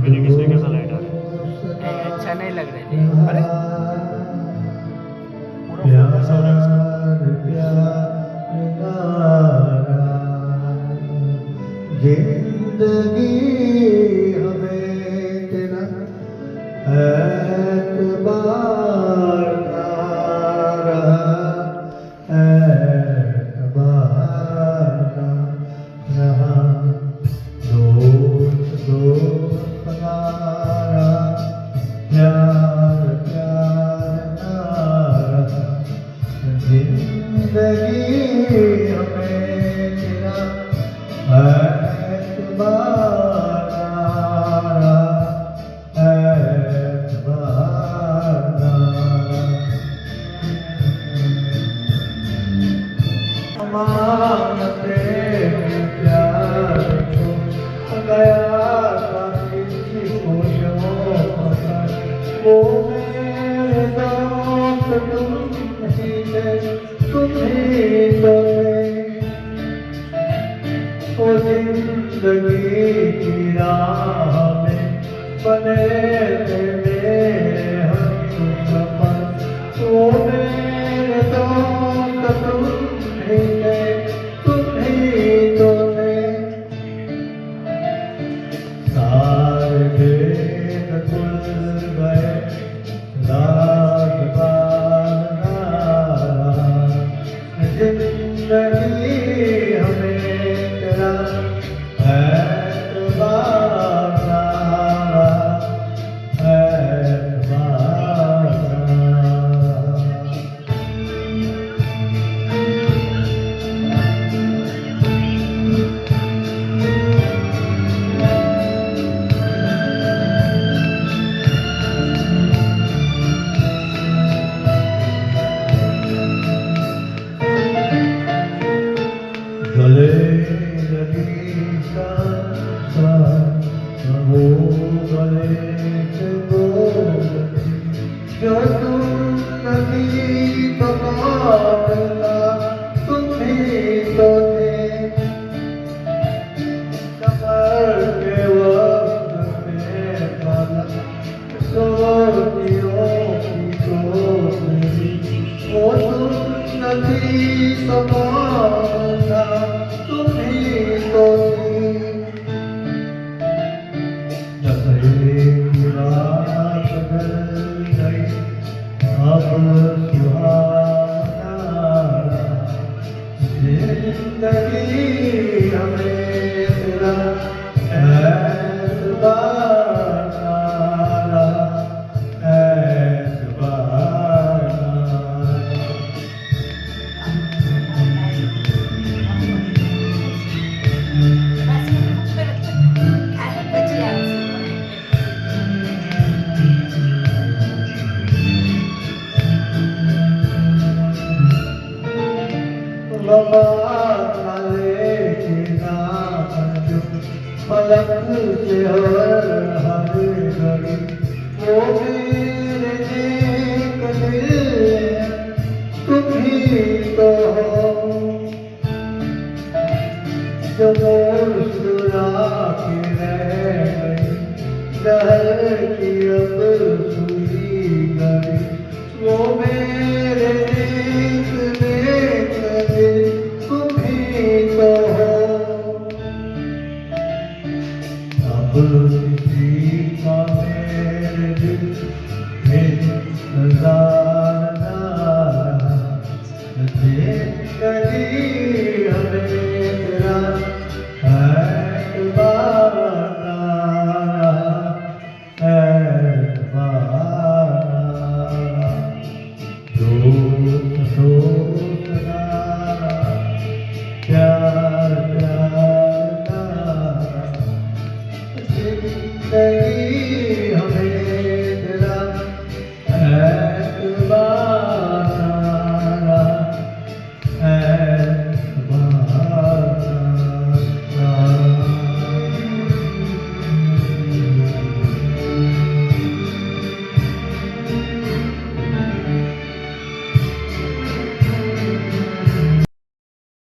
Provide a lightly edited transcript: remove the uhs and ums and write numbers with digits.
Music इसमें कैसा light आ रहा है? अच्छा नहीं लग रहा है। अरे पूरा फोकस हो रहा है उसका। जिंदगी हमें तेरा एतबार ना रहा, एतबार ना रहा, दोस्त दोस्त हमारा प्यार प्यार ना रहा, जिंदगी हमें तेरा एतबार ना रहा, एतबार ना रहा। मानते प्यार को गया था किसी खुशियों का, वो मेरे दोस्त तुम ही थे, तुम ही तो थे, वो जिंदगी की राह में बने थे मेरे हम सफर, वो मेरे दोस्त तुम ही थे, तुम ही तो थे, सारे दिन खुल गए रात बार ना रहा, जिंदगी हमें तेरा एतबार ना रहा, एतबार ना रहा। गले लगी सांस, वो गले से बोलती, जो तुम नहीं तो कौन था, तुम ही तो थे, सफर के वक्त में पाला सोनियों की गोली, वो तुम नहीं तो कौन था, तुम ही तो थी, नशे की रात ढल गई, अब सुहाना रहा, जिंदगी हमें तेरा एतबार ना रहा, एतबार ना रहा। बाबा काले के नाम जो पलक से हर हर घड़ी, वो मेरे नेक दिल तुम ही तो हो, जो मुस्कुरा के रह गई लहर की अब सुई घड़ी, वो मेरे नेक नेक दिल तुम ही तो हो, अब किसी का मेरे दिल में इंतजार ना रहा, जिंदगी हमें